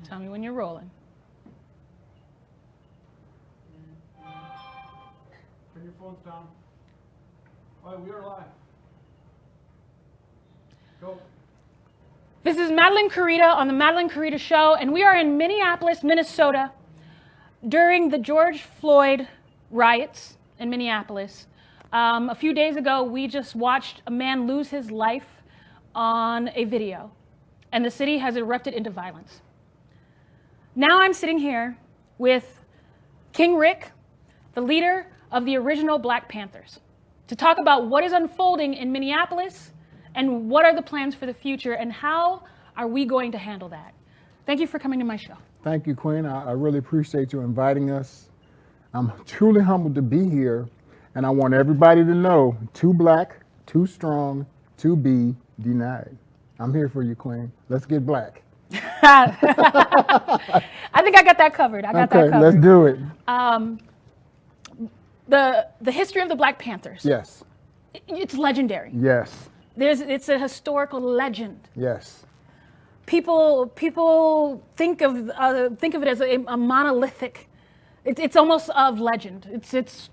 Tell me when you're rolling. Turn your phones down. All right, we are live. Go. This is Madelinekarita on the Madelinekarita SHOW, and we are in Minneapolis, Minnesota, during the George Floyd riots in Minneapolis. A few days ago, we just watched a man lose his life on a video, and the city has erupted into violence. Now I'm sitting here with King Rick, the leader of the original Black Panthers, to talk about what is unfolding in Minneapolis and what are the plans for the future and how are we going to handle that. Thank you for coming to my show. Thank you, Queen. I really appreciate you inviting us. I'm truly humbled to be here, and I want everybody to know, too black, too strong, to be denied. I'm here for you, Queen. Let's get black. I think I got that covered. Okay, let's do it. The history of the Black Panthers. Yes. It's legendary. Yes. It's a historical legend. Yes. People think of it as a monolithic. It's almost of legend.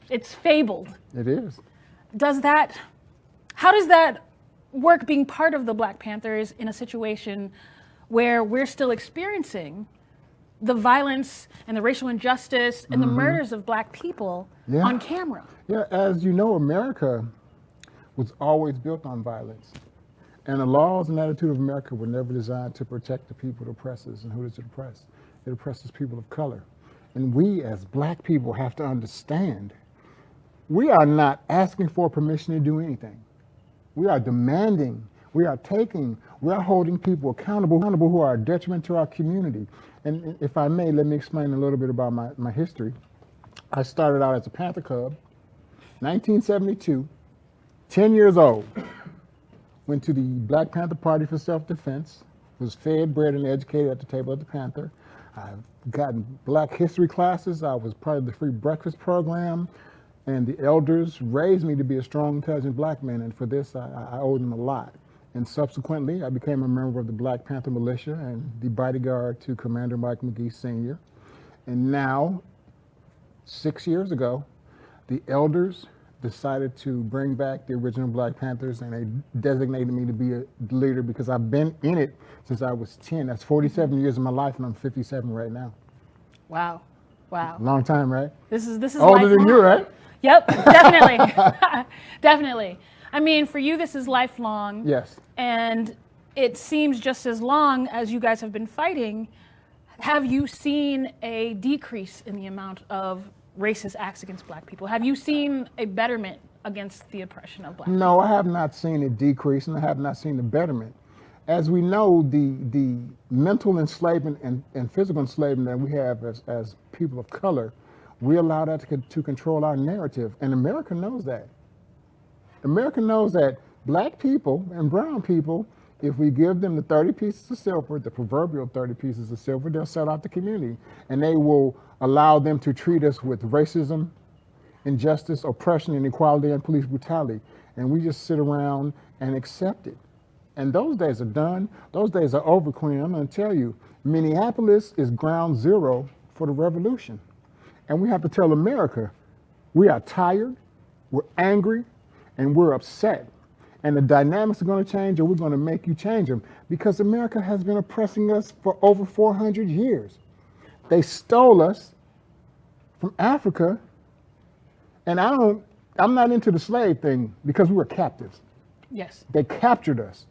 It's fabled. It is. How does that work being part of the Black Panthers in a situation where we're still experiencing the violence and the racial injustice and the murders of black people on camera? Yeah, as you know, America was always built on violence. And the laws and attitude of America were never designed to protect the people it oppresses. And who does it oppress? It oppresses people of color. And we as black people have to understand, we are not asking for permission to do anything. We are demanding, we are holding people accountable who are a detriment to our community. And if I may, let me explain a little bit about my history. I started out as a Panther Cub, 1972, 10 years old. Went to the Black Panther Party for Self-Defense, was fed, bred, and educated at the table of the Panther. I've gotten black history classes. I was part of the free breakfast program. And the elders raised me to be a strong, intelligent black man, and for this, I owe them a lot. And subsequently, I became a member of the Black Panther Militia and the bodyguard to Commander Mike McGee Sr. And now, 6 years ago, the elders decided to bring back the original Black Panthers, and they designated me to be a leader because I've been in it since I was 10. That's 47 years of my life, and I'm 57 right now. Wow. Long time, right? This is older than you, right? Yep, definitely. Definitely. I mean, for you, this is lifelong. Yes. And it seems just as long as you guys have been fighting. Have you seen a decrease in the amount of racist acts against black people? Have you seen a betterment against the oppression of black people? No, I have not seen a decrease, and I have not seen a betterment. As we know, the mental enslavement and physical enslavement that we have as people of color, we allow that to control our narrative, and America knows that. America knows that black people and brown people, if we give them the 30 pieces of silver, the proverbial 30 pieces of silver, they'll sell out the community, and they will allow them to treat us with racism, injustice, oppression, inequality, and police brutality, and we just sit around and accept it. And those days are done. Those days are over, Queen. I'm going to tell you, Minneapolis is ground zero for the revolution. And we have to tell America, we are tired, we're angry, and we're upset. And the dynamics are going to change, or we're going to make you change them, because America has been oppressing us for over 400 years. They stole us from Africa, and I'm not into the slave thing because we were captives. Yes. They captured us.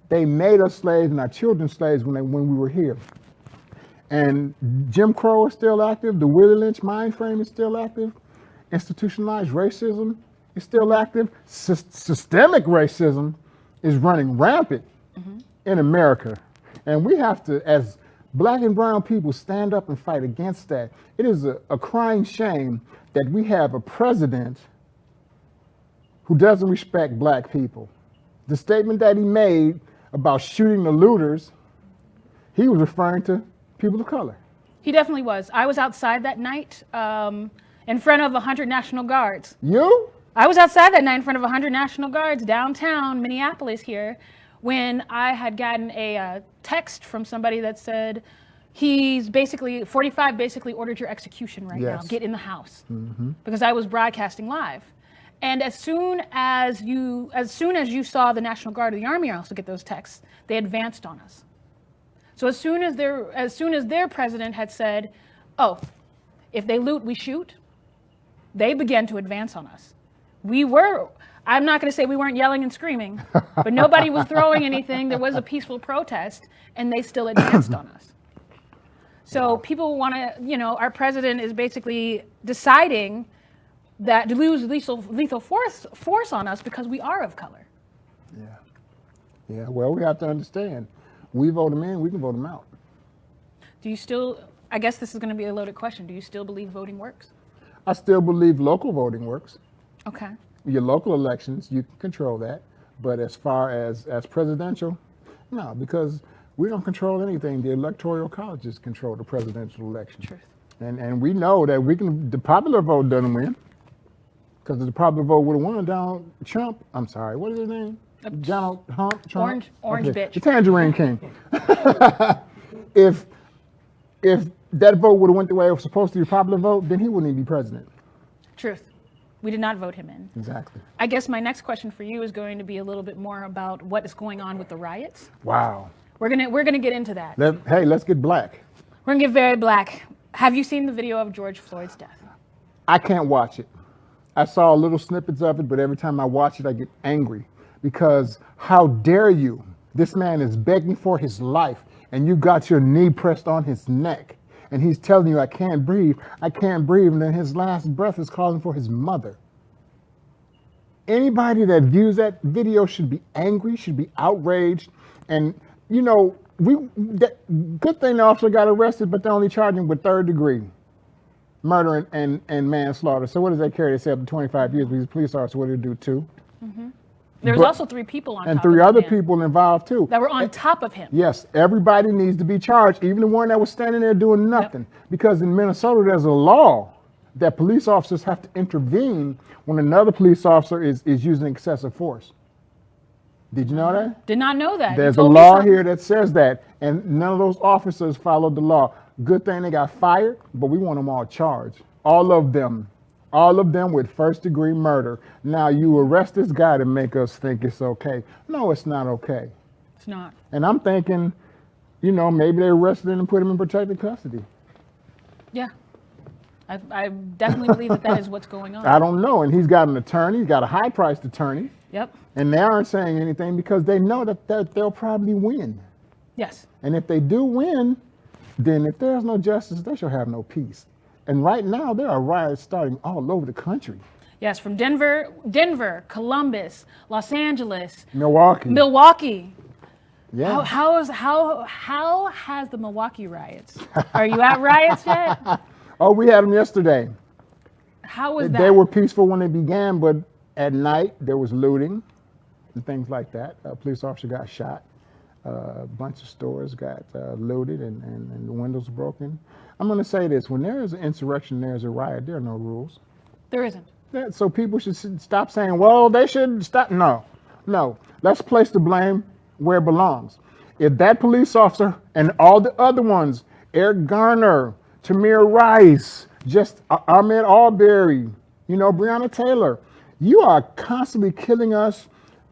They made us slaves and our children slaves when we were here. And Jim Crow is still active. The Willie Lynch mind frame is still active. Institutionalized racism is still active. Systemic racism is running rampant in America. And we have to, as black and brown people, stand up and fight against that. It is a crying shame that we have a president who doesn't respect black people. The statement that he made about shooting the looters, he was referring to people of color. He definitely was. I was outside that night in front of 100 National Guards. You? I was outside that night in front of 100 National Guards downtown Minneapolis here when I had gotten a text from somebody that said he's basically 45 basically ordered your execution right now. Yes. Get in the house. Because I was broadcasting live. And as soon as you saw the National Guard or the Army also get those texts, they advanced on us. So as soon as their president had said, "Oh, if they loot, we shoot," they began to advance on us. I'm not going to say we weren't yelling and screaming, but nobody was throwing anything. There was a peaceful protest, and they still advanced on us. So people want to, our president is basically deciding that to lose lethal force on us because we are of color. Yeah. Well, we have to understand, we vote them in, we can vote them out. Do you still? I guess this is going to be a loaded question. Do you still believe voting works? I still believe local voting works. Okay. Your local elections, you can control that. But as far as presidential, no, because we don't control anything. The electoral colleges control the presidential election. Truth. And we know that the popular vote doesn't win. Because the popular vote would have won down Trump. I'm sorry, what is his name? Donald Trump? Orange bitch. The Tangerine King. If that vote would have went the way it was supposed to be, the popular vote, then he wouldn't even be president. Truth. We did not vote him in. Exactly. I guess my next question for you is going to be a little bit more about what is going on with the riots. Wow. We're gonna get into that. Let's get black. We're gonna get very black. Have you seen the video of George Floyd's death? I can't watch it. I saw little snippets of it, but every time I watch it, I get angry because how dare you? This man is begging for his life, and you got your knee pressed on his neck, and he's telling you, I can't breathe, and then his last breath is calling for his mother. Anybody that views that video should be angry, should be outraged, and good thing the officer got arrested, but they only charged him with third-degree murder and manslaughter. So what does that carry? They say up to 25 years, but he's a police officer, what did he do, 2? Mm-hmm. There's also 3 people on top of him. And 3 other people involved, too. That were on top of him. Yes, everybody needs to be charged, even the one that was standing there doing nothing. Yep. Because in Minnesota, there's a law that police officers have to intervene when another police officer is using excessive force. Did you know that? Did not know that. There's a law here that says that, and none of those officers followed the law. Good thing they got fired, but we want them all charged. All of them with first-degree murder. Now, you arrest this guy to make us think it's okay. No, it's not okay. It's not. And I'm thinking, maybe they arrested him and put him in protective custody. Yeah. I definitely believe that is what's going on. I don't know. And he's got an attorney. He's got a high-priced attorney. Yep. And they aren't saying anything because they know that they'll probably win. Yes. And if they do win, then if there's no justice, they shall have no peace. And right now, there are riots starting all over the country. Yes, from Denver, Columbus, Los Angeles, Milwaukee. Yeah. How has the Milwaukee riots? Are you at riots yet? Oh, we had them yesterday. How was that? They were peaceful when they began, but at night there was looting and things like that. A police officer got shot. A bunch of stores got looted and the windows broken. I'm going to say this. When there is an insurrection, there's a riot, there are no rules. There isn't. So people should stop saying, well, they should stop. No. Let's place the blame where it belongs. If that police officer and all the other ones, Eric Garner, Tamir Rice, just Ahmed Arbery, Breonna Taylor, you are constantly killing us.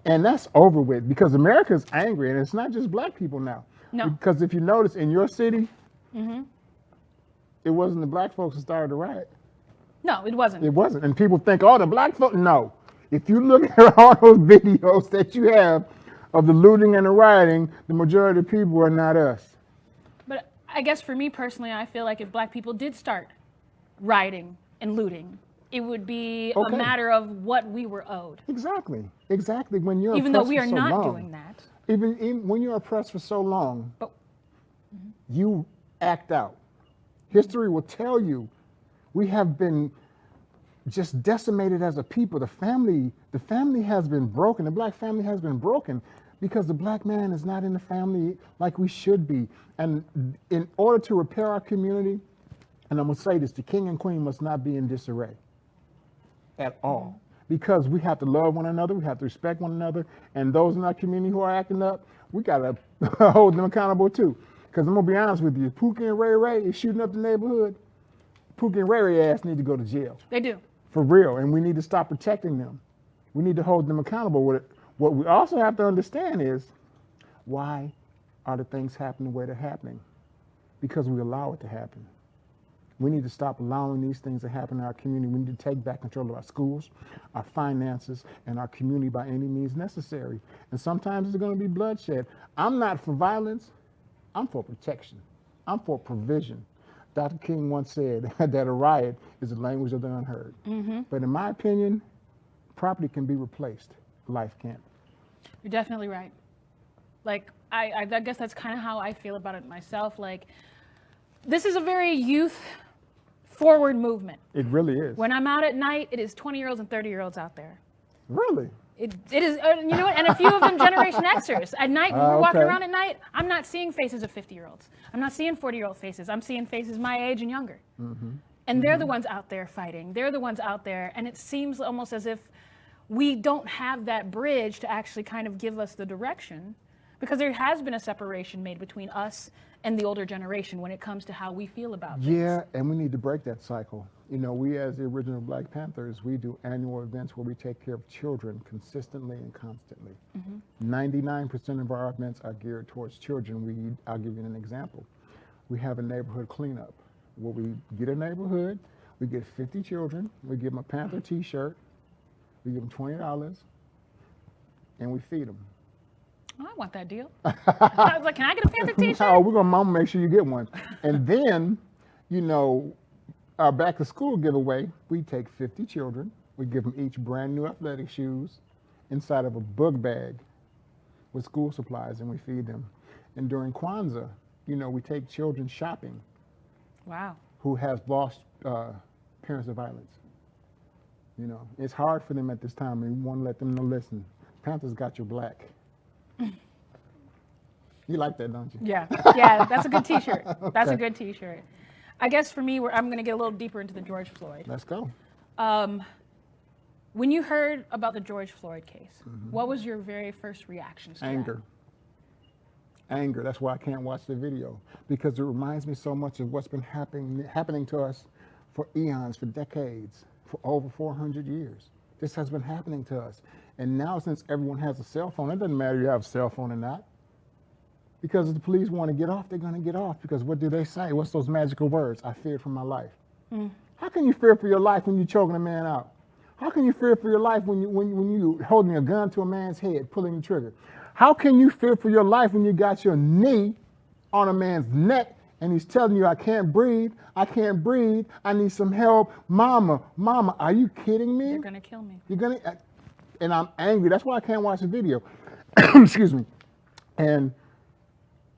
And that's over with because America is angry, and it's not just black people now. No. Because if you notice in your city, it wasn't the black folks that started the riot. No, it wasn't. It wasn't. And people think, oh, the black folks. No. If you look at all those videos that you have of the looting and the rioting, the majority of the people are not us. But I guess for me personally, I feel like if black people did start rioting and looting, it would be a matter of what we were owed. Exactly. When you're even though we are not doing that. Even when you're oppressed for so long, you act out. History will tell you we have been just decimated as a people. The family has been broken. The black family has been broken because the black man is not in the family like we should be. And in order to repair our community, and I'm going to say this, the king and queen must not be in disarray at all. Because we have to love one another, we have to respect one another, and those in our community who are acting up, we got to hold them accountable too. Because I'm going to be honest with you, if Pookie and Ray Ray is shooting up the neighborhood, Pookie and Ray Ray ass need to go to jail. They do. For real. And we need to stop protecting them. We need to hold them accountable with it. What we also have to understand is, why are the things happening the way they're happening? Because we allow it to happen. We need to stop allowing these things to happen in our community. We need to take back control of our schools, our finances, and our community by any means necessary. And sometimes it's going to be bloodshed. I'm not for violence. I'm for protection. I'm for provision. Dr. King once said that a riot is the language of the unheard. Mm-hmm. But in my opinion, property can be replaced. Life can't. You're definitely right. Like, I guess that's kind of how I feel about it myself. Like, this is a very youth-forward movement. It really is. When I'm out at night, it is 20-year-olds and 30-year-olds out there. Really? It is, you know what? And a few of them Generation Xers. At night, when we're walking around at night, I'm not seeing faces of 50-year-olds. I'm not seeing 40-year-old faces. I'm seeing faces my age and younger. Mm-hmm. And they're the ones out there fighting. They're the ones out there. And it seems almost as if we don't have that bridge to actually kind of give us the direction, because there has been a separation made between us and the older generation when it comes to how we feel about things. Yeah, and we need to break that cycle. You know, we as the original Black Panthers, we do annual events where we take care of children consistently and constantly. 99% of our events are geared towards children. I'll give you an example. We have a neighborhood cleanup where we get a neighborhood, we get 50 children, we give them a Panther t-shirt, we give them $20, and we feed them. Oh, I want that deal. I was like, can I get a Panther t-shirt? Oh, we're going to make sure you get one. And then, you know, our back to school giveaway, we take 50 children, we give them each brand new athletic shoes inside of a book bag with school supplies, and we feed them. And during Kwanzaa, you know, we take children shopping. Wow. Who has lost parents of violence. You know, it's hard for them at this time, and we want to let them know, listen, Panthers got your black. You like that, don't you? Yeah, that's a good t-shirt. That's a good t-shirt. I guess for me, I'm going to get a little deeper into the George Floyd. Let's go. When you heard about the George Floyd case, what was your very first reaction to Anger. Anger. That's why I can't watch the video, because it reminds me so much of what's been happening to us for eons, for decades, for over 400 years. This has been happening to us. And now, since everyone has a cell phone, it doesn't matter if you have a cell phone or not. Because if the police want to get off, they're going to get off. Because what do they say? What's those magical words? I feared for my life. How can you fear for your life when you're choking a man out? How can you fear for your life when you holding a gun to a man's head, pulling the trigger? How can you fear for your life when you got your knee on a man's neck and he's telling you, I can't breathe, I can't breathe, I need some help. Mama, are you kidding me? You're going to kill me. And I'm angry. That's why I can't watch the video. Excuse me. And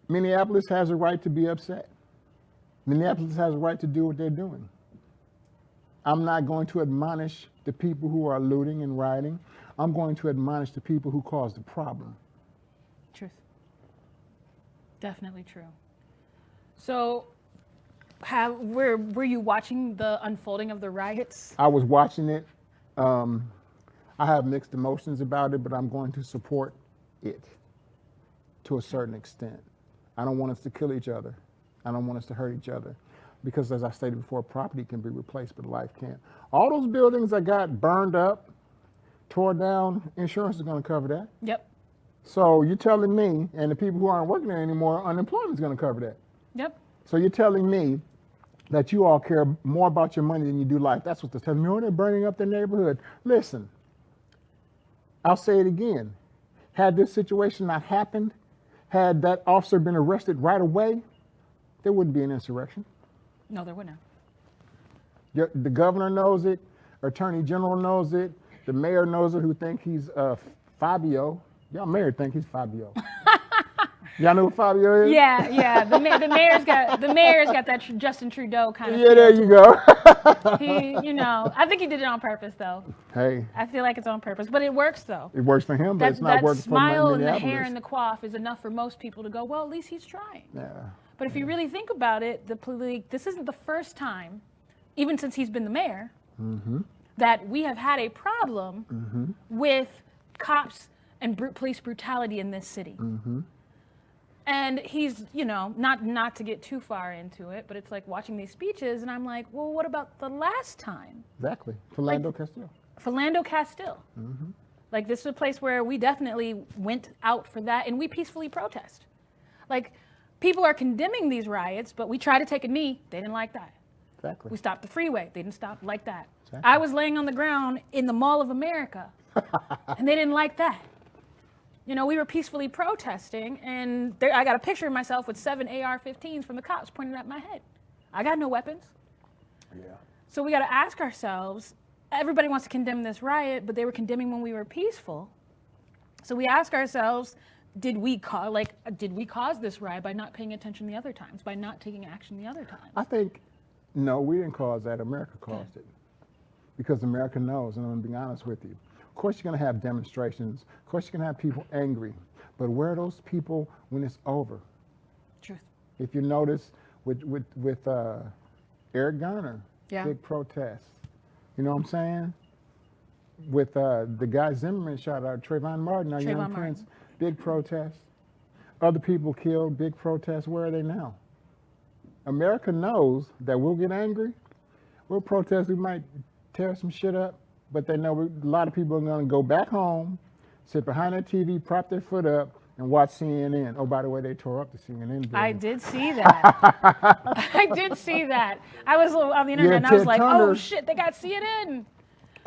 Minneapolis has a right to be upset. Minneapolis has a right to do what they're doing. I'm not going to admonish the people who are looting and rioting. I'm going to admonish the people who caused the problem. Truth. Definitely true. So, were you watching the unfolding of the riots? I was watching it. I have mixed emotions about it, but I'm going to support it to a certain extent. I don't want us to kill each other. I don't want us to hurt each other. Because as I stated before, property can be replaced, but life can't. All those buildings that got burned up, tore down, insurance is going to cover that. Yep. So you're telling me, and the people who aren't working there anymore, unemployment is going to cover that. Yep. So you're telling me that you all care more about your money than you do life. That's what they're telling me. Oh, they're burning up their neighborhood. Listen, I'll say it again. Had this situation not happened, had that officer been arrested right away, there wouldn't be an insurrection. No, there wouldn't. The governor knows it, attorney general knows it, the mayor knows it, who think he's Fabio. Y'all mayor think he's Fabio. Y'all know who Fabio is? Yeah. The mayor's got that Justin Trudeau kind of. Yeah, there you go. I think he did it on purpose, though. Hey. I feel like it's on purpose, but it works, though. It works for him, but it's not working for Minneapolis. That smile and the hair and the coif is enough for most people to go, well, at least he's trying. Yeah. But if you really think about it, this isn't the first time, even since he's been the mayor, that we have had a problem with cops and police brutality in this city. And he's, you know, not to get too far into it, but it's like watching these speeches, and I'm like, well, what about the last time? Exactly. Philando Castile. Philando Castile. Mm-hmm. Like, this is a place where we definitely went out for that, and we peacefully protest. Like, people are condemning these riots, but we try to take a knee. They didn't like that. Exactly. We stopped the freeway. They didn't stop like that. Exactly. I was laying on the ground in the Mall of America, and they didn't like that. You know, we were peacefully protesting, and I got a picture of myself with 7 AR-15s from the cops pointed at my head. I got no weapons. Yeah. So we got to ask ourselves, everybody wants to condemn this riot, but they were condemning when we were peaceful. So we ask ourselves, did we cause this riot by not paying attention the other times, by not taking action the other times? I think, no, we didn't cause that. America caused it. Because America knows, and I'm going to be honest with you. Of course, you're going to have demonstrations. Of course, you're going to have people angry. But where are those people when it's over? Truth. If you notice with Eric Garner, Yeah. big protests. You know what I'm saying? With the guy Zimmerman shot out, Trayvon Martin, our young prince, big protest. Other people killed, big protests. Where are they now? America knows that we'll get angry. We'll protest. We might tear some shit up. But they know a lot of people are going to go back home, sit behind their TV, prop their foot up, and watch CNN. Oh, by the way, they tore up the CNN building. I did see that. I did see that. I was on the internet, and I was like, oh, shit, they got CNN.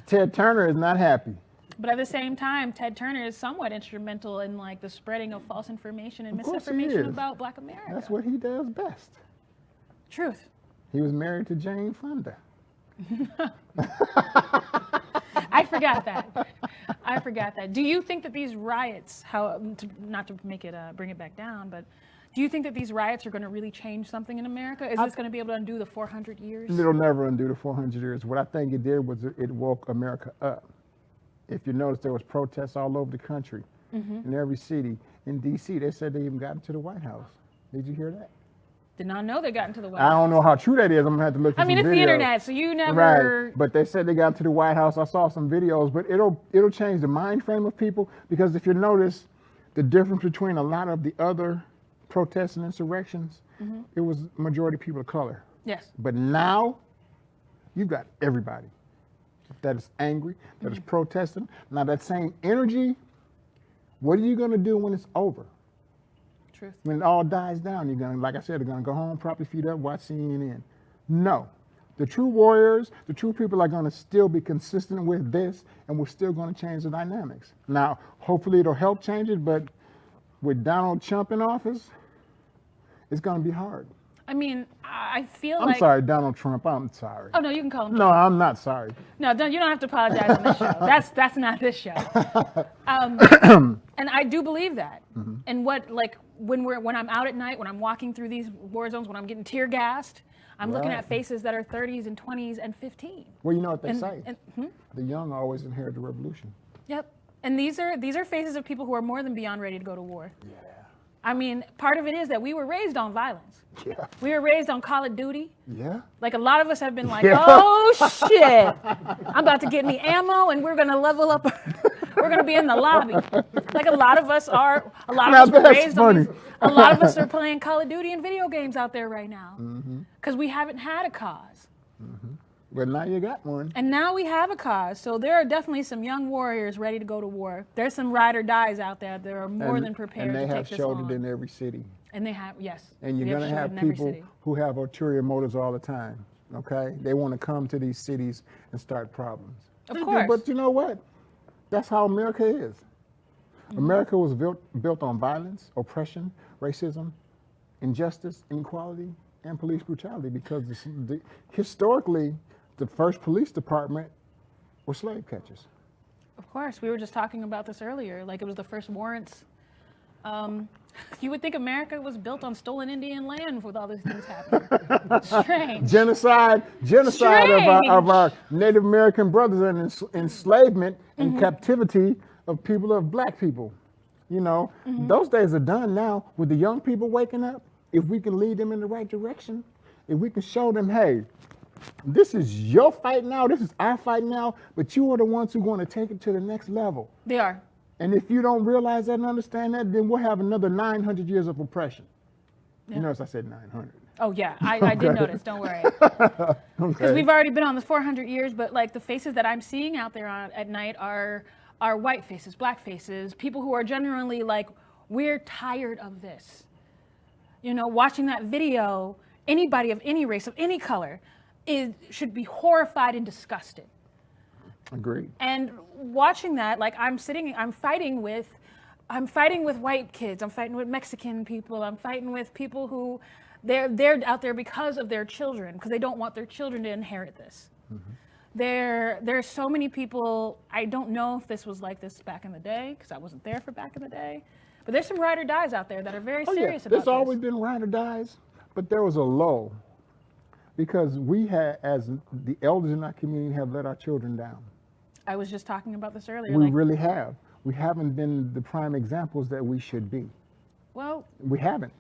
Ted Turner is not happy. But at the same time, Ted Turner is somewhat instrumental in like the spreading of false information and misinformation about Black America. That's what he does best. Truth. He was married to Jane Fonda. I forgot that. I forgot that. Do you think that these riots, not to make it bring it back down, but do you think that these riots are going to really change something in America? Is this going to be able to undo the 400 years? It'll never undo the 400 years. What I think it did was it woke America up. If you notice, there was protests all over the country, in every city. In D.C., they said they even got into the White House. Did you hear that? Did not know they got into the White House. I don't know how true that is. I'm going to have to look at some videos. I mean, it's the internet, so you never... Right, but they said they got into the White House. I saw some videos, but it'll change the mind frame of people, because if you notice, the difference between a lot of the other protests and insurrections, it was majority people of color. Yes. But now, you've got everybody that is angry, that is protesting. Now that same energy, what are you going to do when it's over? Truth. When it all dies down, you're going to, like I said, they're going to go home, prop your feet up, watch CNN. No. The true warriors, the true people are going to still be consistent with this, and we're still going to change the dynamics. Now, hopefully it'll help change it, but with Donald Trump in office, it's going to be hard. I mean, I feel I'm like... sorry, Donald Trump, I'm sorry. Oh, no, you can call him No, I'm not sorry. No, you don't have to apologize on this show. That's not this show. And I do believe that. And when I'm out at night, when I'm walking through these war zones, when I'm getting tear gassed, I'm looking at faces that are 30s and 20s and 15. Well, you know what they say. The young always inherit the revolution. Yep. And these are faces of people who are more than beyond ready to go to war. Yeah. I mean, part of it is that we were raised on violence. Yeah. We were raised on Call of Duty. Yeah. Like, a lot of us have been like, oh, shit, I'm about to get me ammo, and we're going to level up. We're going to be in the lobby. Like, a lot of us are. A lot of us were raised on these. A lot of us are playing Call of Duty and video games out there right now. Because we haven't had a cause. But now you got one. And now we have a cause. So there are definitely some young warriors ready to go to war. There's some ride or dies out there that are more than prepared to take this on. And they have showed it in every city. And they have, yes. And you're going to have people who have ulterior motives all the time, okay? They want to come to these cities and start problems. Of course. But you know what? That's how America is. America was built on violence, oppression, racism, injustice, inequality, and police brutality, because historically, the first police department were slave catchers. Of course. We were just talking about this earlier. Like, it was the first warrants. You would think America was built on stolen Indian land with all these things happening. Strange. Genocide of our Native American brothers, and enslavement and captivity of people, of black people. You know, those days are done now. With the young people waking up, if we can lead them in the right direction, if we can show them, hey, this is your fight now, this is our fight now, but you are the ones who are going to take it to the next level. They are. And if you don't realize that and understand that, then we'll have another 900 years of oppression. Yeah. You notice I said 900. Oh yeah, I did notice. Don't worry, because we've already been on this 400 years. But like the faces that I'm seeing out there at night are white faces, black faces, people who are genuinely like, we're tired of this. You know, watching that video, anybody of any race, of any color, should be horrified and disgusted. Agreed. And watching that, like I'm fighting with white kids. I'm fighting with Mexican people. I'm fighting with people who they're out there because of their children, because they don't want their children to inherit this. Mm-hmm. There are so many people. I don't know if this was like this back in the day, because I wasn't there for back in the day. But there's some ride or dies out there that are very serious about this. There's always been ride or dies, but there was a lull because we had, as the elders in our community, have let our children down. I was just talking about this earlier. We really have. We haven't been the prime examples that we should be. Well, we haven't.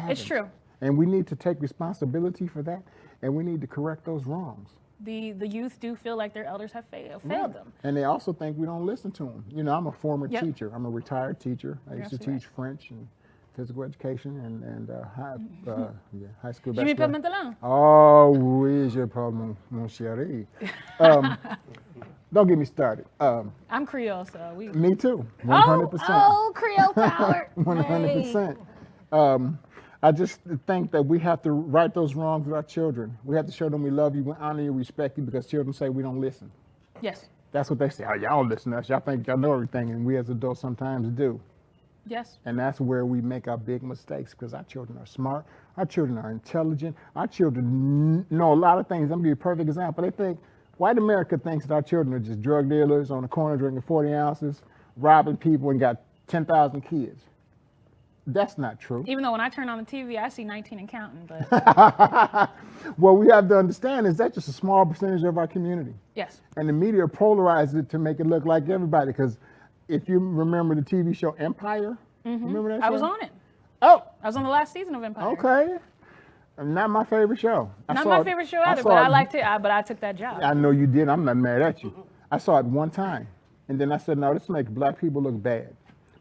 It's true. And we need to take responsibility for that, and we need to correct those wrongs. The youth do feel like their elders have failed them. And they also think we don't listen to them. You know, I'm a former teacher. I'm a retired teacher. I used to teach French and physical education and high school basketball. Je m'appelle Madeline. Oh, oui, je parle mon chéri. Don't get me started. I'm Creole, so we... Me too, 100%. Oh, Creole power. 100%. I just think that we have to right those wrongs with our children. We have to show them we love you, we honor you, respect you, because children say we don't listen. Yes. That's what they say. Oh, y'all don't listen to us. Y'all think y'all know everything, and we as adults sometimes do. Yes. And that's where we make our big mistakes, because our children are smart, our children are intelligent, our children know a lot of things. I'm going to give you a perfect example. They think, white America thinks that our children are just drug dealers on the corner drinking 40 ounces, robbing people, and got 10,000 kids. That's not true. Even though when I turn on the TV, I see 19 and counting. But what we have to understand is that's just a small percentage of our community. Yes. And the media polarizes it to make it look like everybody. Because if you remember the TV show Empire, remember that show? I was on it. Oh. I was on the last season of Empire. Okay. Not my favorite show. Not my favorite show either, but I liked it. But I took that job. I know you did. I'm not mad at you. I saw it one time. And then I said, no, this makes black people look bad.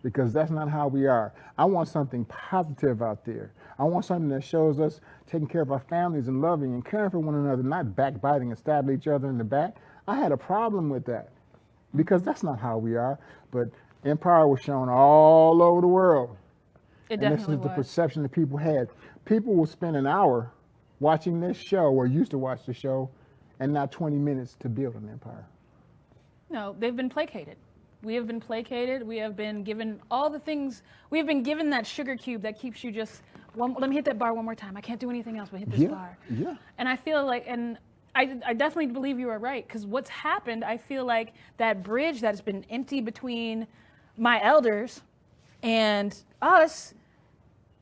Because that's not how we are. I want something positive out there. I want something that shows us taking care of our families and loving and caring for one another, not backbiting and stabbing each other in the back. I had a problem with that because that's not how we are. But Empire was shown all over the world. It definitely was. And this is the perception that people had. People will spend an hour watching this show or used to watch the show and not 20 minutes to build an empire. No, they've been placated. We have been placated. We have been given all the things. We have been given that sugar cube that keeps you just, let me hit that bar one more time. I can't do anything else but hit this bar. Yeah. And I feel like, and I definitely believe you are right, because what's happened, I feel like that bridge that's been empty between my elders and us,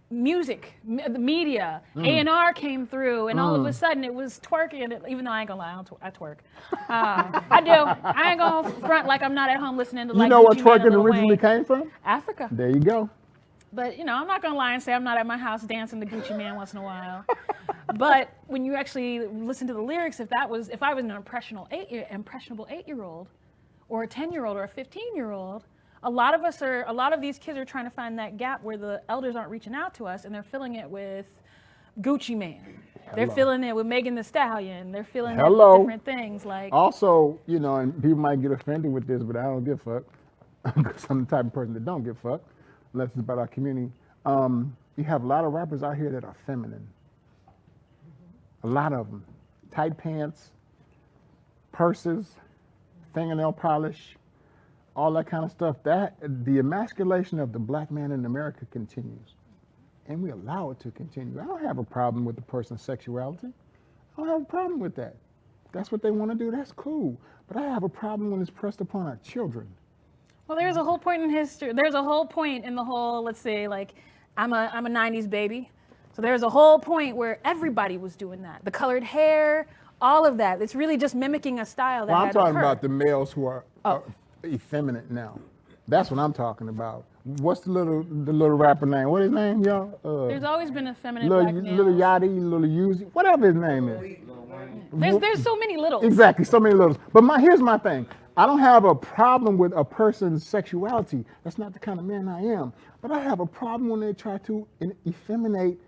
music, the media, A&R came through, and all of a sudden it was twerking, even though I ain't gonna lie, I twerk. I do. I ain't gonna front like I'm not at home listening to like. You know what Gucci Mane twerking and Lil originally Wayne. came from? Africa. There you go. But, you know, I'm not gonna lie and say I'm not at my house dancing to Gucci Mane once in a while. But when you actually listen to the lyrics, if I was an impressionable 8-year-old, or a 10-year-old, or a 15-year-old, a lot of these kids are trying to find that gap where the elders aren't reaching out to us, and they're filling it with Gucci Mane. They're filling it with Megan Thee Stallion. They're filling it with different things like. Also, you know, and people might get offended with this, but I don't give a fuck. Because I'm the type of person that don't give a fuck, unless it's about our community. You have a lot of rappers out here that are feminine. A lot of them. Tight pants, purses, fingernail polish, all that kind of stuff. That the emasculation of the black man in America continues, and we allow it to continue. I don't have a problem with the person's sexuality. I don't have a problem with that. If that's what they want to do, that's cool. But I have a problem when it's pressed upon our children. Well, there's a whole point in history. There's a whole point in the whole. Let's say, like, I'm a '90s baby, so there's a whole point where everybody was doing that. The colored hair, all of that. It's really just mimicking a style that. Well, I'm talking occurred. about the males who are effeminate now. That's what I'm talking about. What's the little rapper name? What his name, y'all? There's always been a feminine Little black male. Little Yachty, Little Uzi, whatever his name is. There's so many littles. Exactly, so many littles. But here's my thing. I don't have a problem with a person's sexuality. That's not the kind of man I am. But I have a problem when they try to effeminate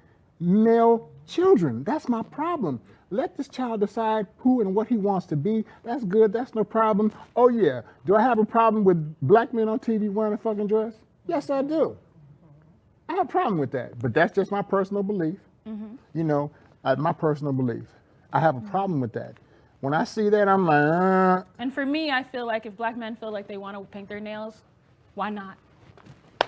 male children. That's my problem. Let this child decide who and what he wants to be. That's good. That's no problem. Oh, yeah. Do I have a problem with black men on TV wearing a fucking dress? Yes, I do. I have a problem with that. But that's just my personal belief. You know, my personal belief. I have a problem with that. When I see that, I'm like, And for me, I feel like if black men feel like they want to paint their nails, why not?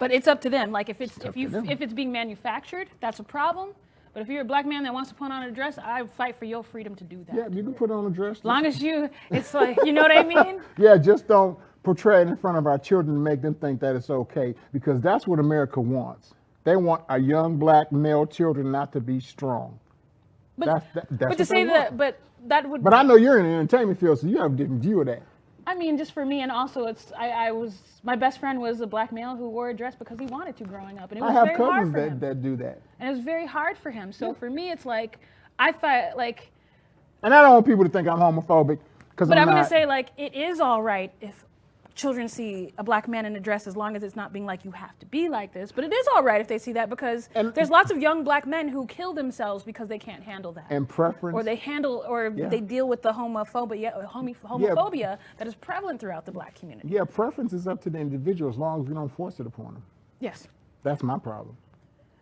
But it's up to them. Like if it's being manufactured, that's a problem. But if you're a black man that wants to put on a dress, I fight for your freedom to do that. yeah, you can put on a dress. As long as it's like, you know what I mean? Yeah, just don't portray it in front of our children and make them think that it's okay, because that's what America wants. They want our young black male children not to be strong. But That's to say that, but that would. But I know you're in the entertainment field, so you have a different view of that. I mean, just for me, and also my best friend was a black male who wore a dress because he wanted to growing up, and it was I have very hard cousins for him. that do that. And it was very hard for him. So for me, it's like, I thought like. And I don't want people to think I'm homophobic, because But I'm not. going to say, like, it is all right if children see a black man in a dress, as long as it's not being like, you have to be like this. But it is all right if they see that, because there's lots of young black men who kill themselves because they can't handle that. And preference. Or they deal with the homophobia that is prevalent throughout the black community. Yeah, preference is up to the individual as long as we don't force it upon them. Yes. That's my problem.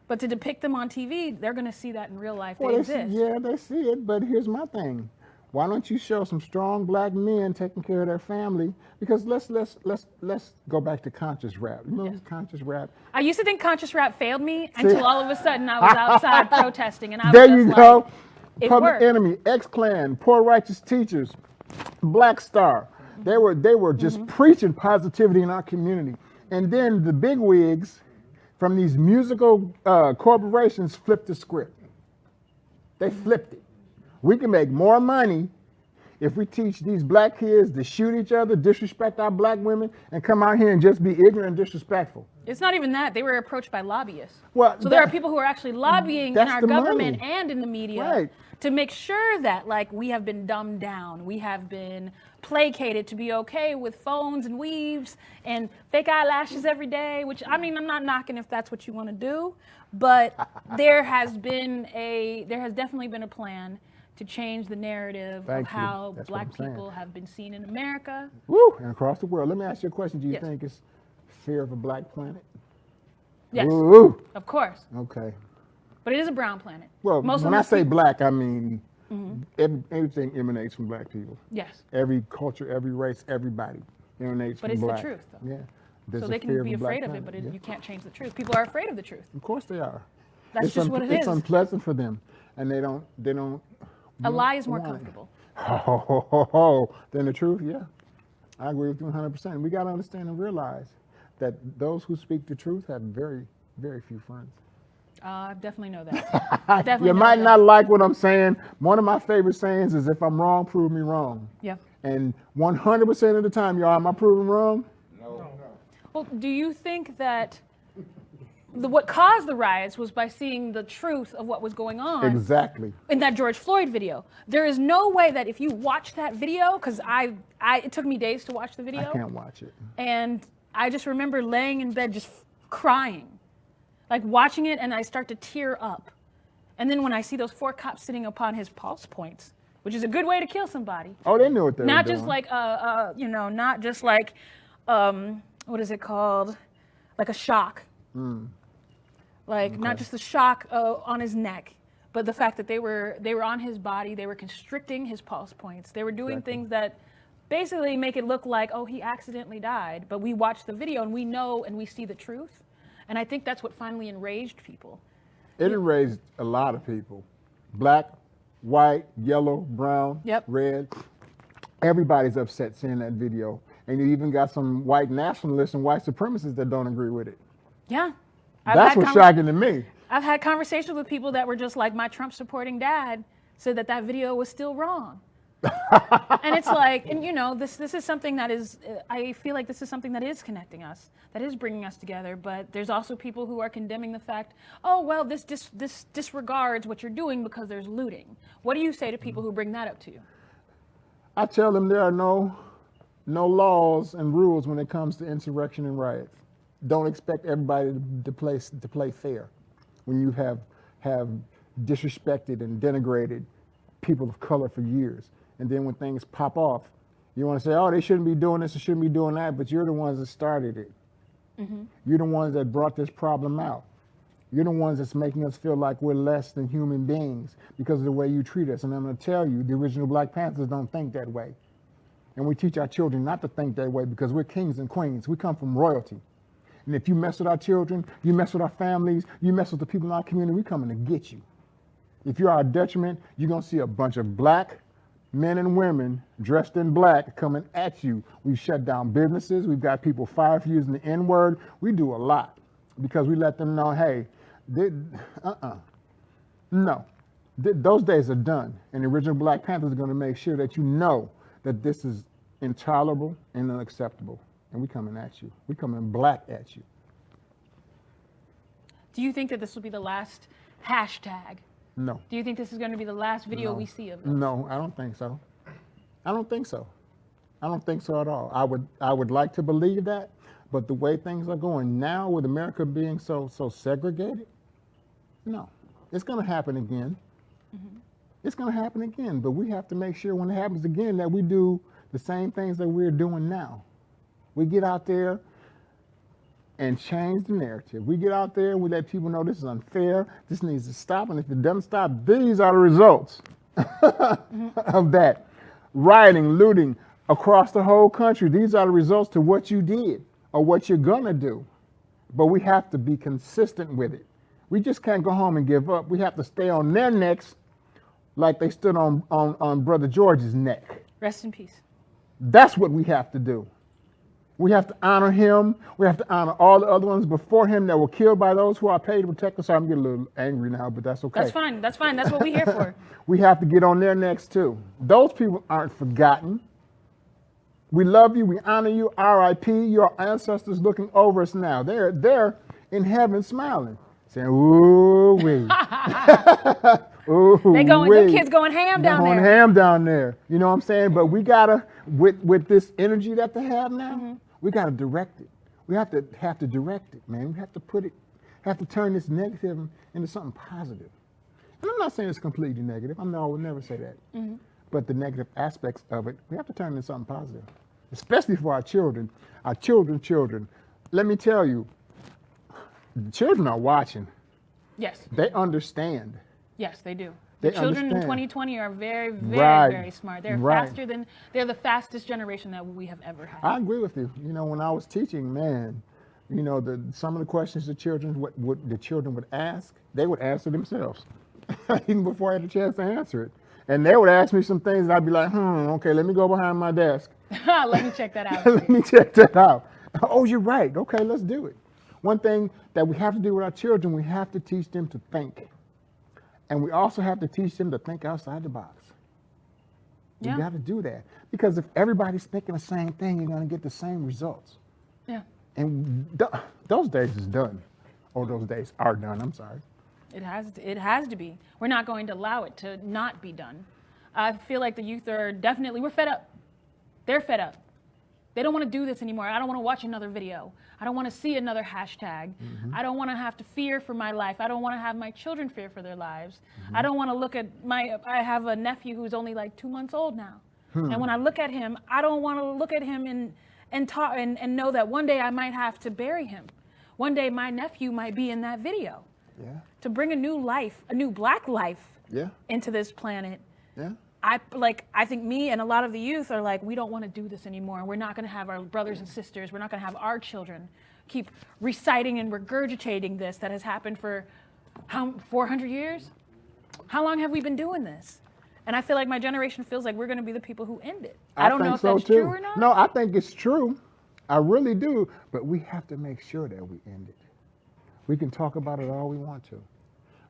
But to depict them on TV, they're going to see that in real life. Well, they exist. They see it, but here's my thing. Why don't you show some strong black men taking care of their family? Because let's go back to conscious rap. Remember conscious rap? I used to think conscious rap failed me until all of a sudden I was outside protesting, and I was There just you like, go. it Public worked. Enemy, X-Clan, Poor Righteous Teachers, Black Star. They were just preaching positivity in our community. And then the big wigs from these musical corporations flipped the script. They flipped it. We can make more money if we teach these black kids to shoot each other, disrespect our black women, and come out here and just be ignorant and disrespectful. It's not even that. They were approached by lobbyists. Well, So there are people who are actually lobbying in our the government money. and in the media Right. to make sure that, like, we have been dumbed down. We have been placated to be okay with phones and weaves and fake eyelashes every day, which, I mean, I'm not knocking if that's what you want to do, but there has definitely been a plan to change the narrative Thank of you. how That's what black I'm saying. people have been seen in America. Woo! And across the world. Let me ask you a question. Do you Yes. think it's fear of a black planet? Yes, Ooh. of course. Okay. But it is a brown planet. Well, Most of when I these say people- black, I mean everything emanates from black people. Yes. Every culture, every race, everybody emanates But from it's the black. truth, though. Yeah. There's So a they fear can be a black afraid of it, planet. but Yeah. you can't change the truth. People are afraid of the truth. Of course they are. That's just what it It's is. unpleasant for them, and they don't. A lie is more want it. comfortable. Then the truth, yeah. I agree with you 100%. We got to understand and realize that those who speak the truth have very, very few friends. I definitely know that. I definitely You know might that. not like what I'm saying. One of my favorite sayings is, if I'm wrong, prove me wrong. Yeah. And 100% of the time, y'all, am I proven wrong? Well, do you think that what caused the riots was by seeing the truth of what was going on Exactly. in that George Floyd video? There is no way that if you watch that video, because it took me days to watch the video. I can't watch it. And I just remember laying in bed just crying, like watching it, and I start to tear up. And then when I see those 4 cops sitting upon his pulse points, which is a good way to kill somebody. Oh, they knew what they were Not doing. just like not just like what is it called? Like a shock. Like not just the shock on his neck, but the fact that they were on his body, they were constricting his pulse points. They were doing things that basically make it look like, oh, he accidentally died. But we watch the video and we know and we see the truth. And I think that's what finally enraged people. It enraged a lot of people. Black, white, yellow, brown, Yep. red. Everybody's upset seeing that video. And you even got some white nationalists and white supremacists that don't agree with it. Yeah. That's what's shocking to me. I've had conversations with people that were just like, my Trump supporting dad said that video was still wrong. And it's like, and you know, this is something that is, I feel like this is something that is connecting us, that is bringing us together. But there's also people who are condemning the fact, oh, well, this disregards what you're doing because there's looting. What do you say to people who bring that up to you? I tell them there are no no laws and rules when it comes to insurrection and riots. Don't expect everybody to play fair when you have disrespected and denigrated people of color for years. And then when things pop off, you want to say, oh, they shouldn't be doing this or shouldn't be doing that, but you're the ones that started it. Mm-hmm. You're the ones that brought this problem out. You're the ones that's making us feel like we're less than human beings because of the way you treat us. And I'm going to tell you, the original Black Panthers don't think that way. And we teach our children not to think that way because we're kings and queens. We come from royalty. And if you mess with our children, you mess with our families, you mess with the people in our community, we're coming to get you. If you're our detriment, you're going to see a bunch of black men and women dressed in black coming at you. We've shut down businesses. We've got people fired for using the N-word. We do a lot because we let them know, hey, those days are done. And the original Black Panthers are going to make sure that you know that this is intolerable and unacceptable. And we coming at you. We coming black at you. Do you think that this will be the last hashtag? No. Do you think this is going to be the last video we see of this? No, I don't think so. I don't think so. I don't think so at all. I would like to believe that, but the way things are going now with America being so segregated, no. It's going to happen again. Mm-hmm. It's going to happen again, but we have to make sure when it happens again that we do the same things that we're doing now. We get out there and change the narrative. We get out there and we let people know this is unfair, this needs to stop, and if it doesn't stop, these are the results of that. Rioting, looting across the whole country, these are the results to what you did or what you're gonna do. But we have to be consistent with it. We just can't go home and give up. We have to stay on their necks like they stood on Brother George's neck. Rest in peace. That's what we have to do. We have to honor him. We have to honor all the other ones before him that were killed by those who are paid to protect us. Sorry, I'm getting a little angry now, but that's okay. That's fine. That's fine. That's what we're here for. We have to get on their necks too. Those people aren't forgotten. We love you. We honor you. R.I.P. Your ancestors looking over us now. They're in heaven smiling, saying, ooh wee. Ooh, them kids going ham down there. Going ham down there. You know what I'm saying? But we gotta, with this energy that they have now, mm-hmm. we gotta direct it. We have to direct it, man. We have to turn this negative into something positive. And I'm not saying it's completely negative. I would never say that. Mm-hmm. But the negative aspects of it, we have to turn into something positive, especially for our children. Our children. Let me tell you, the children are watching. Yes. They understand. Yes, they do. They the children understand. in 2020 are very, very, very smart. They're they're the fastest generation that we have ever had. I agree with you. You know, when I was teaching, man, you know, some of the questions the children would ask, they would answer themselves, even before I had a chance to answer it. And they would ask me some things, and I'd be like, okay, let me go behind my desk. Let me check that out. Let me check that out. Oh, you're right. Okay, let's do it. One thing that we have to do with our children, we have to teach them to think. And we also have to teach them to think outside the box. You got to do that. Because if everybody's thinking the same thing, you're going to get the same results. Yeah. And those days is done. Or those days are done, I'm sorry. It has to be. We're not going to allow it to not be done. I feel like the youth are we're fed up. They're fed up. They don't want to do this anymore. I don't want to watch another video. I don't want to see another hashtag. Mm-hmm. I don't want to have to fear for my life. I don't want to have my children fear for their lives. Mm-hmm. I don't want to look at I have a nephew who's only like 2 months old now. And when I look at him, I don't want to look at him and know that one day I might have to bury him. One day my nephew might be in that video. Yeah. To bring a new life, a new black life into this planet. Yeah. I think me and a lot of the youth are like, we don't want to do this anymore. We're not going to have our brothers and sisters. We're not going to have our children keep reciting and regurgitating this that has happened for 400 years? How long have we been doing this? And I feel like my generation feels like we're going to be the people who end it. I don't know if that's true or not. No, I think it's true. I really do. But we have to make sure that we end it. We can talk about it all we want to.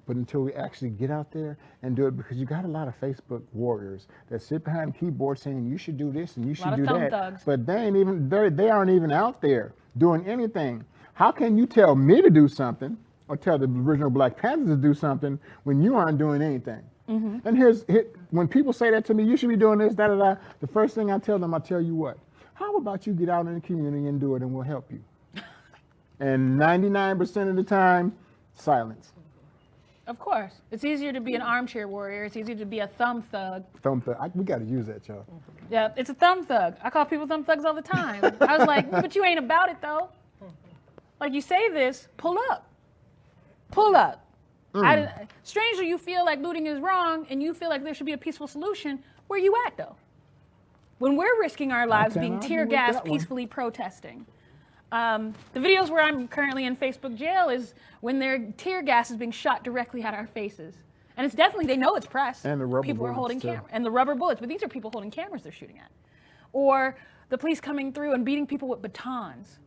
But until we actually get out there and do it, because you got a lot of Facebook warriors that sit behind the keyboard saying you should do this and you should do that. Thugs. But they aren't even out there doing anything. How can you tell me to do something or tell the original Black Panthers to do something when you aren't doing anything? Mm-hmm. And when people say that to me, you should be doing this, the first thing I tell them, I tell you what, How about you get out in the community and do it and we'll help you? And 99% of the time, silence. Of course. It's easier to be an armchair warrior. It's easier to be a thumb thug. Thumb thug. We got to use that, y'all. Yeah, it's a thumb thug. I call people thumb thugs all the time. I was like, but you ain't about it, though. Like, you say this, pull up. Pull up. Strangely, you feel like looting is wrong and you feel like there should be a peaceful solution. Where you at, though? When we're risking our lives being tear gassed, peacefully protesting. The videos where I'm currently in Facebook jail is when their tear gas is being shot directly at our faces. And it's definitely, they know it's press. And the rubber people bullets are holding too. and the rubber bullets, but these are people holding cameras they're shooting at. Or the police coming through and beating people with batons.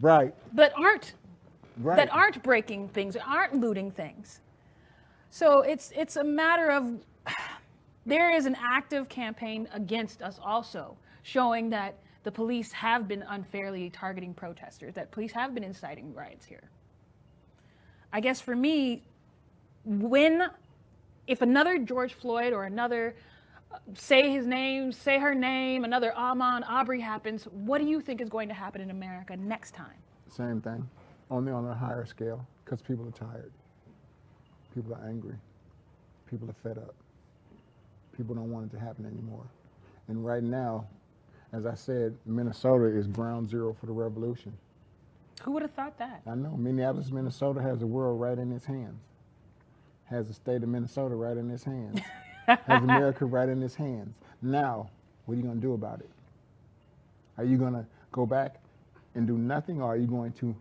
Right. That Right. aren't breaking things, aren't looting things. So it's a matter of, there is an active campaign against us also, showing that the police have been unfairly targeting protesters, that police have been inciting riots here. I guess for me, if another George Floyd or another, say his name, say her name, another Ahmaud Arbery happens, what do you think is going to happen in America next time? Same thing, only on a higher scale, because people are tired. People are angry. People are fed up. People don't want it to happen anymore. And right now, as I said, Minnesota is ground zero for the revolution. Who would have thought that? I know. Minneapolis, Minnesota has the world right in its hands. Has the state of Minnesota right in its hands. Has America right in its hands. Now, what are you going to do about it? Are you going to go back and do nothing, or are you going to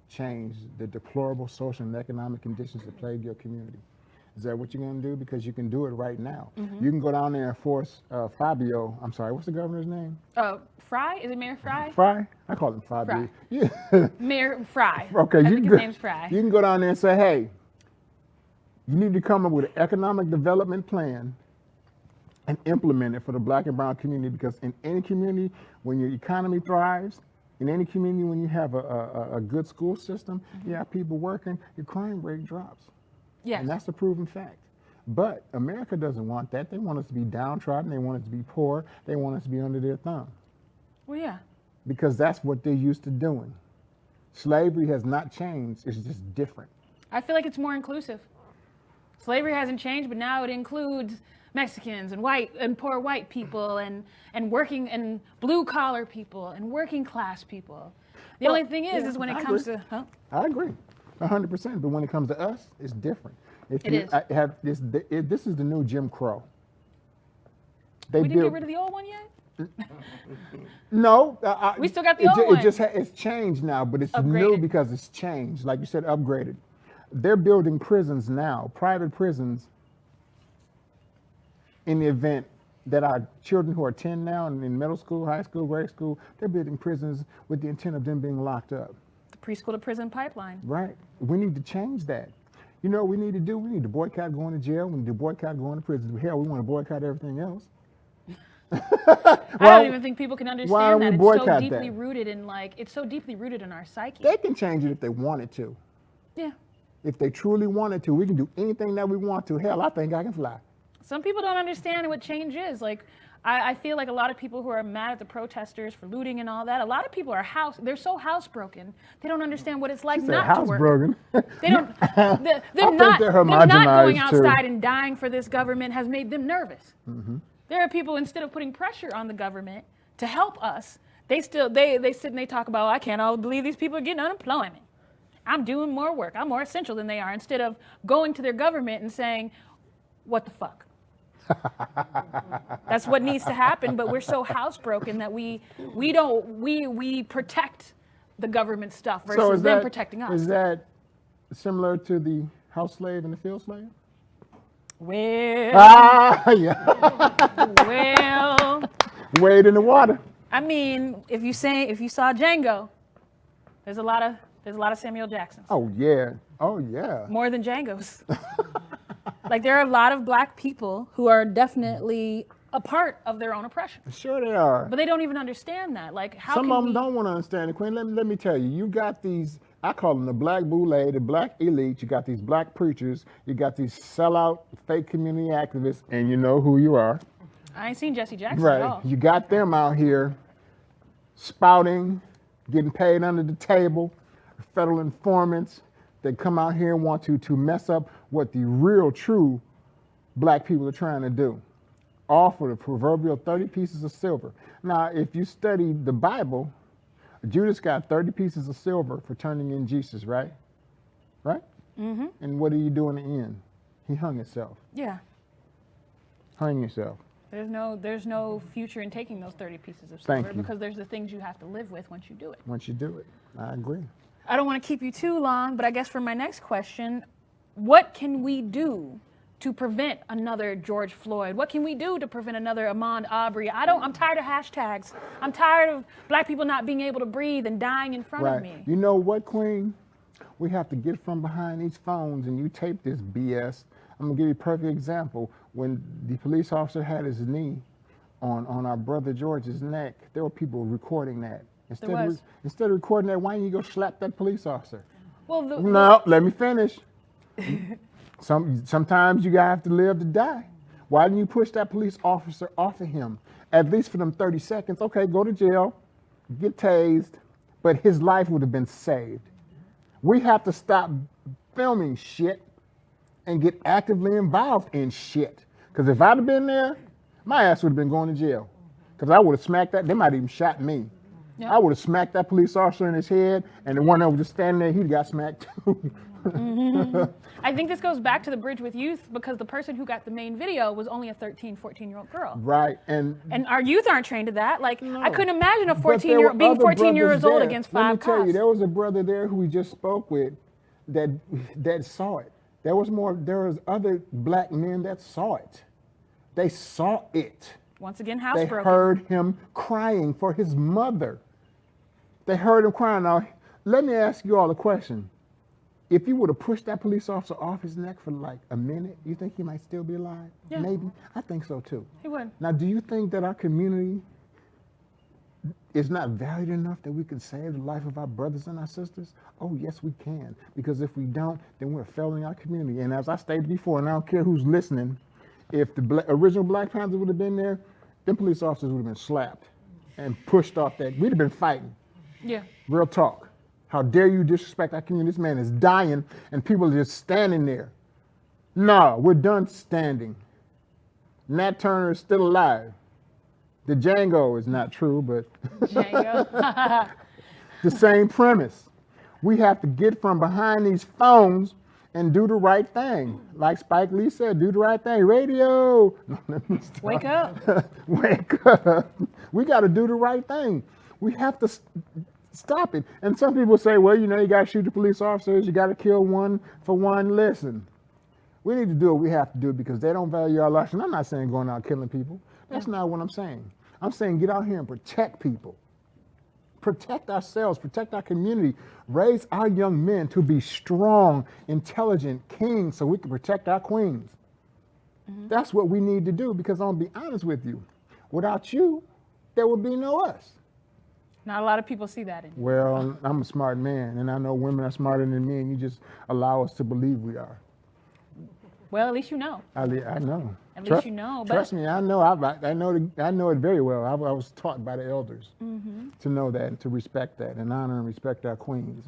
change the deplorable social and economic conditions that plague your community? Is that what you're going to do? Because you can do it right now. Mm-hmm. You can go down there and force Fabio, I'm sorry, what's the governor's name? Fry? Is it Mayor Fry? Fry? I call him Fabio. Fry. Yeah. Mayor Fry. Okay, I think his name's Fry. You can go down there and say, hey, you need to come up with an economic development plan and implement it for the black and brown community, because in any community, when your economy thrives, in any community, when you have a good school system, you have people working, your crime rate drops. Yes. And that's a proven fact. But America doesn't want that. They want us to be downtrodden. They want us to be poor. They want us to be under their thumb. Well, yeah. Because that's what they're used to doing. Slavery has not changed. It's just different. I feel like it's more inclusive. Slavery hasn't changed, but now it includes Mexicans and white and poor white people and working and blue collar people and working class people. The only thing is when it comes to, I agree, 100%. But when it comes to us, it's different. It is. I have this is the new Jim Crow. We didn't get rid of the old one yet? No, we still got the old one. It's changed now, but it's Upgraded. new because it's changed. Like you said, upgraded. They're building prisons now, private prisons, in the event that our children who are 10 now and in middle school, high school, grade school, they're building prisons with the intent of them being locked up. The preschool to prison pipeline. Right. We need to change that. You know what we need to do? We need to boycott going to jail. We need to boycott going to prison. Hell, we want to boycott everything else. I don't even think people can understand that. It's so deeply that? rooted in it's so deeply rooted in our psyche. They can change it if they wanted to. Yeah. If they truly wanted to, we can do anything that we want to. Hell, I think I can fly. Some people don't understand what change is. I feel like a lot of people who are mad at the protesters for looting and all that, a lot of people are they're so housebroken, they don't understand what it's like not to work. Housebroken. They don't, them not going outside and dying for this government has made them nervous. Mm-hmm. There are people, instead of putting pressure on the government to help us, they sit and they talk about, I can't believe these people are getting unemployment. I'm doing more work. I'm more essential than they are, instead of going to their government and saying, what the fuck? That's what needs to happen, but we're so housebroken that we protect the government stuff versus them protecting us. Is that similar to the house slave and the field slave? Well, yeah. Well, Wade in the water. I mean, if you saw Django, there's a lot of Samuel Jacksons. Oh yeah. More than Django's. There are a lot of black people who are definitely a part of their own oppression. Sure they are. But they don't even understand that. Some of them don't want to understand it, Queen. Let me tell you, you got these, I call them the black boule, the black elite. You got these black preachers. You got these sellout fake community activists, and you know who you are. I ain't seen Jesse Jackson right. at all. You got them out here spouting, getting paid under the table, federal informants that come out here and want to mess up what the real, true black people are trying to do. All for the proverbial 30 pieces of silver. Now, if you study the Bible, Judas got 30 pieces of silver for turning in Jesus, right? Right? Mm-hmm. And what did he do in the end? He hung himself. Yeah. Hung himself. There's no future in taking those 30 pieces of Thank silver you. because there's the things you have to live with once you do it. Once you do it. I agree. I don't want to keep you too long, but I guess for my next question, what can we do to prevent another George Floyd? What can we do to prevent another Ahmaud Arbery? I'm tired of hashtags. I'm tired of black people not being able to breathe and dying in front of me. You know what, Queen? We have to get from behind these phones and you tape this BS. I'm gonna give you a perfect example. When the police officer had his knee on our brother George's neck, there were people recording that. Instead of recording that, why didn't you go slap that police officer? Well, No, let me finish. Sometimes you have to live to die. Why didn't you push that police officer off of him? At least for them 30 seconds. Okay, go to jail, get tased, but his life would have been saved. We have to stop filming shit and get actively involved in shit. Because if I'd have been there, my ass would have been going to jail. Because I would have smacked that, they might have even shot me. Yep. I would have smacked that police officer in his head, and the one that was just standing there, he'd got smacked too. Mm-hmm. I think this goes back to the bridge with youth because the person who got the main video was only a 13, 14-year-old girl. Right. And our youth aren't trained to that. Like, no. I couldn't imagine a 14-year-old being 14 years old against 5 cops. Let me tell you, there was a brother there who we just spoke with that saw it. There was other black men that saw it. They saw it. Once again, housebroken. They heard him crying for his mother. They heard him crying. Now, let me ask you all a question. If you would have pushed that police officer off his neck for like a minute, you think he might still be alive? Yeah. Maybe. I think so too. He would. Now, do you think that our community is not valued enough that we can save the life of our brothers and our sisters? Oh, yes, we can. Because if we don't, then we're failing our community. And as I stated before, and I don't care who's listening, if the original Black Panthers would have been there, them police officers would have been slapped and pushed off that. We'd have been fighting. Yeah. Real talk. How dare you disrespect our community? This man is dying and people are just standing there. No, we're done standing. Nat Turner is still alive. The Django is not true, but Django. the same premise. We have to get from behind these phones and do the right thing. Like Spike Lee said, do the right thing. Radio. Wake up. Wake up. We got to do the right thing. We have to stop it. And some people say, well, you got to shoot the police officers. You got to kill one for one. Listen, we need to do what we have to do because they don't value our lives. And I'm not saying going out killing people. That's not what I'm saying. I'm saying get out here and protect people. Protect ourselves, protect our community, raise our young men to be strong, intelligent kings so we can protect our queens. Mm-hmm. That's what we need to do because I'm going to be honest with you. Without you, there would be no us. Not a lot of people see that in you. Well, I'm a smart man, and I know women are smarter than me, and you just allow us to believe we are. Well, at least you know. I know. At least you know. Trust me, I know. I know it very well. I was taught by the elders to know that and to respect that and honor and respect our queens.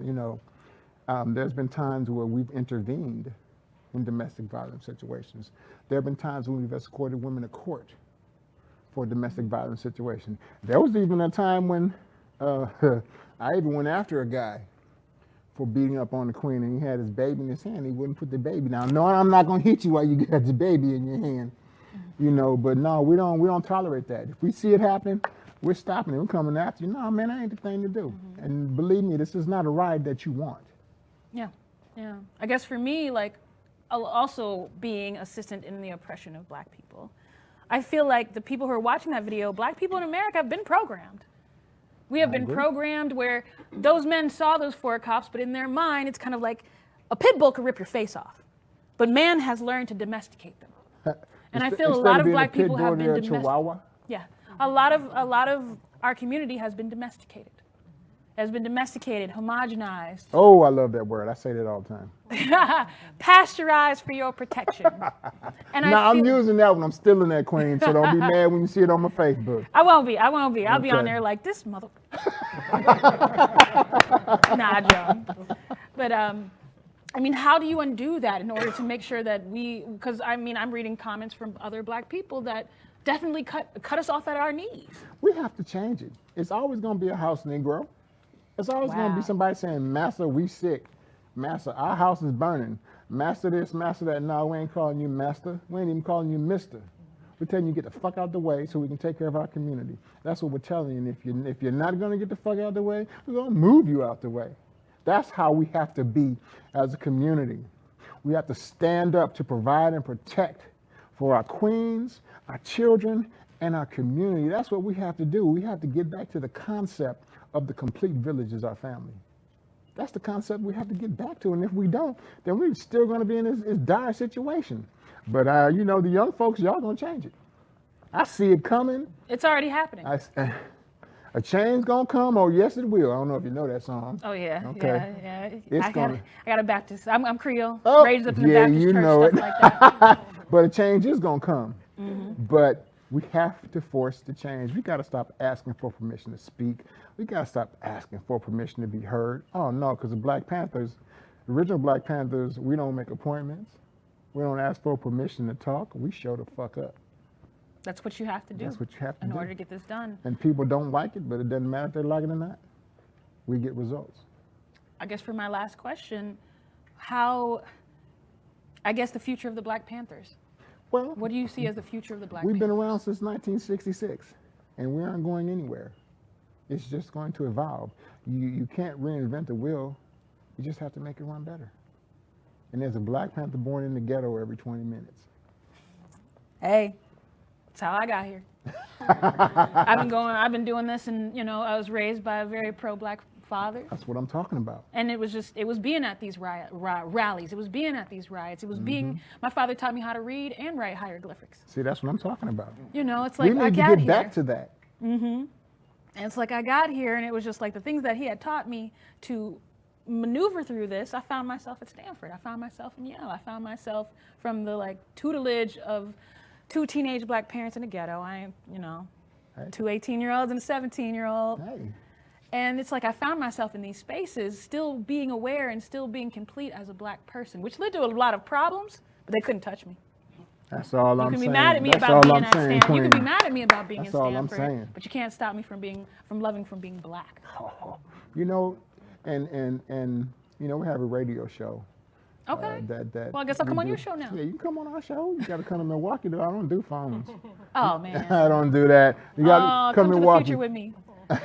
There's been times where we've intervened in domestic violence situations. There have been times when we've escorted women to court for a domestic violence situation. There was even a time when I even went after a guy for beating up on the queen, and he had his baby in his hand. He wouldn't put the baby down. No, I'm not gonna hit you while you got the baby in your hand, But no, we don't tolerate that. If we see it happen, we're stopping it. We're coming after you. No, man, that ain't the thing to do. And believe me, this is not a ride that you want. Yeah. I guess for me, like, also being assistant in the oppression of black people, I feel like the people who are watching that video, black people in America, have been programmed. We have been programmed where those men saw those 4 cops, but in their mind, it's kind of like a pit bull could rip your face off. But man has learned to domesticate them. And I feel a lot of black people have been domesticated. Yeah, a lot of our community has been domesticated. Has been domesticated, homogenized. Oh, I love that word. I say that all the time. Pasteurized for your protection. And I'm using that when I'm stealing that, queen, so don't be mad when you see it on my Facebook. I won't be. I'll be on there like, this mother... Nah, Joan. But I mean, how do you undo that in order to make sure that because I mean, I'm reading comments from other Black people that definitely cut us off at our knees. We have to change it. It's always going to be a house Negro. It's always going to be somebody saying, Master, we sick. Master, our house is burning. Master this, master that. No, we ain't calling you master. We ain't even calling you mister. We're telling you to get the fuck out the way so we can take care of our community. That's what we're telling you. And if you're not going to get the fuck out the way, we're going to move you out the way. That's how we have to be as a community. We have to stand up to provide and protect for our queens, our children, and our community. That's what we have to do. We have to get back to the concept of the complete village as our family. That's the concept we have to get back to. And if we don't, then we're still going to be in this dire situation. But, you know, the young folks, y'all going to change it. I see it coming. It's already happening. A change going to come. Oh, yes, it will. I don't know if you know that song. Oh, yeah. Okay. Yeah. I got a Baptist. I'm Creole. Oh, raised up in the yeah, Baptist you church, know stuff it. like that. But a change is going to come. Mm-hmm. But we have to force the change. We got to stop asking for permission to speak. We got to stop asking for permission to be heard. Oh, no, because the Black Panthers, the original Black Panthers, we don't make appointments. We don't ask for permission to talk. We show the fuck up. That's what you have to do. That's what you have to do. In order to get this done. And people don't like it, but it doesn't matter if they like it or not. We get results. I guess for my last question, the future of the Black Panthers. Well, what do you see as the future of the Black We've Panthers? been around since 1966, and we aren't going anywhere. It's just going to evolve. You can't reinvent the wheel. You just have to make it run better. And there's a Black Panther born in the ghetto every 20 minutes. Hey, that's how I got here. I've been doing this, and I was raised by a very pro-Black father. That's what I'm talking about. And it was being at these rallies. It was being at these riots. It was my father taught me how to read and write hieroglyphics. See, that's what I'm talking about. It's like we need I to got get here. back to that. Mm-hmm. And it's like I got here, and it was just like the things that he had taught me to maneuver through this. I found myself at Stanford. I found myself in Yale. I found myself from the tutelage of two teenage Black parents in the ghetto. Two 18-year-olds and a 17-year-old. Hey. And it's like I found myself in these spaces, still being aware and still being complete as a Black person, which led to a lot of problems, but they couldn't touch me. That's all I'm saying. You can be mad at me That's about all being I'm at saying, Stanford. You Queen. can be mad at me about being That's in all I'm Stanford, saying. but you can't stop me from loving from being Black. Oh, and we have a radio show. Okay. That well, I guess I'll come on do. your show now. Yeah, you can come on our show. You got to come to Milwaukee, though. I don't do phones. Oh, man. I don't do that. You got to come to the Milwaukee. future with me.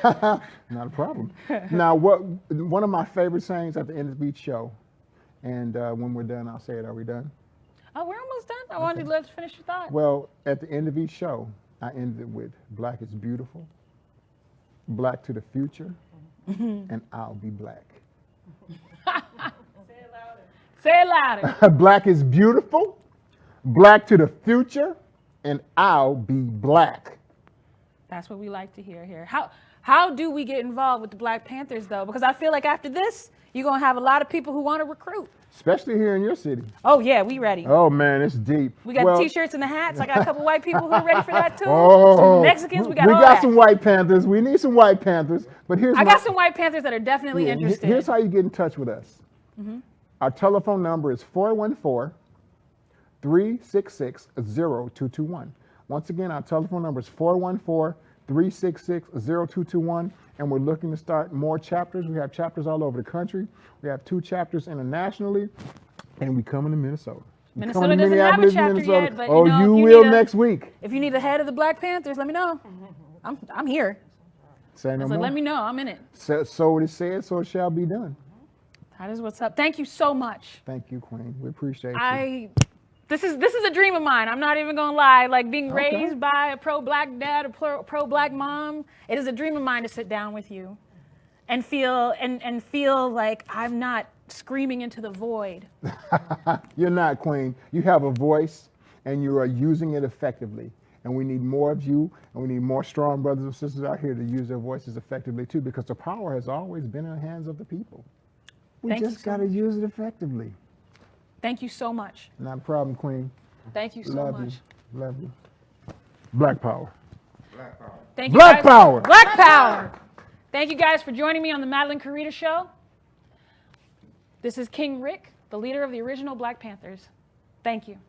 Not a problem. Now, one of my favorite sayings at the end of each show, and when we're done, I'll say it. Are we done? Oh, we're almost done. I wanted you to let us finish your thought. Well, at the end of each show, I end it with Black is beautiful, Black to the future, and I'll be Black. Say it louder. Black is beautiful, Black to the future, and I'll be Black. That's what we like to hear here. How do we get involved with the Black Panthers, though? Because I feel like after this, you're going to have a lot of people who want to recruit. Especially here in your city. Oh, yeah, we ready. Oh, man, it's deep. We got the T-shirts and the hats. I got a couple white people who are ready for that, too. Oh, Some Mexicans, we got all that. some white Panthers. We need some white Panthers. But I got some white Panthers that are definitely interested. Here's how you get in touch with us. Mm-hmm. Our telephone number is 414-366-0221. Once again, our telephone number is 414-366-0221. And we're looking to start more chapters. We have chapters all over the country. We have 2 chapters internationally. And we coming to Minnesota. Minnesota doesn't have a chapter Minnesota. yet, but you if will next week. If you need the head of the Black Panthers, let me know. I'm here. Say no more. Let me know. I'm in it. So it is said, so it shall be done. That is what's up. Thank you so much. Thank you, Queen. We appreciate you. This is a dream of mine. I'm not even gonna lie. Like being raised by a pro-Black dad, a pro-Black mom. It is a dream of mine to sit down with you, and feel like I'm not screaming into the void. You're not, Queen. You have a voice, and you are using it effectively. And we need more of you, and we need more strong brothers and sisters out here to use their voices effectively too, because the power has always been in the hands of the people. We just got to use it effectively. Thank you so much. Not a problem, Queen. Thank you so much. Love you. Black power. Black power. Thank you Black guys. power. Black power. Thank you guys for joining me on the Madelinekarita SHOW. This is King Rick, the leader of the original Black Panthers. Thank you.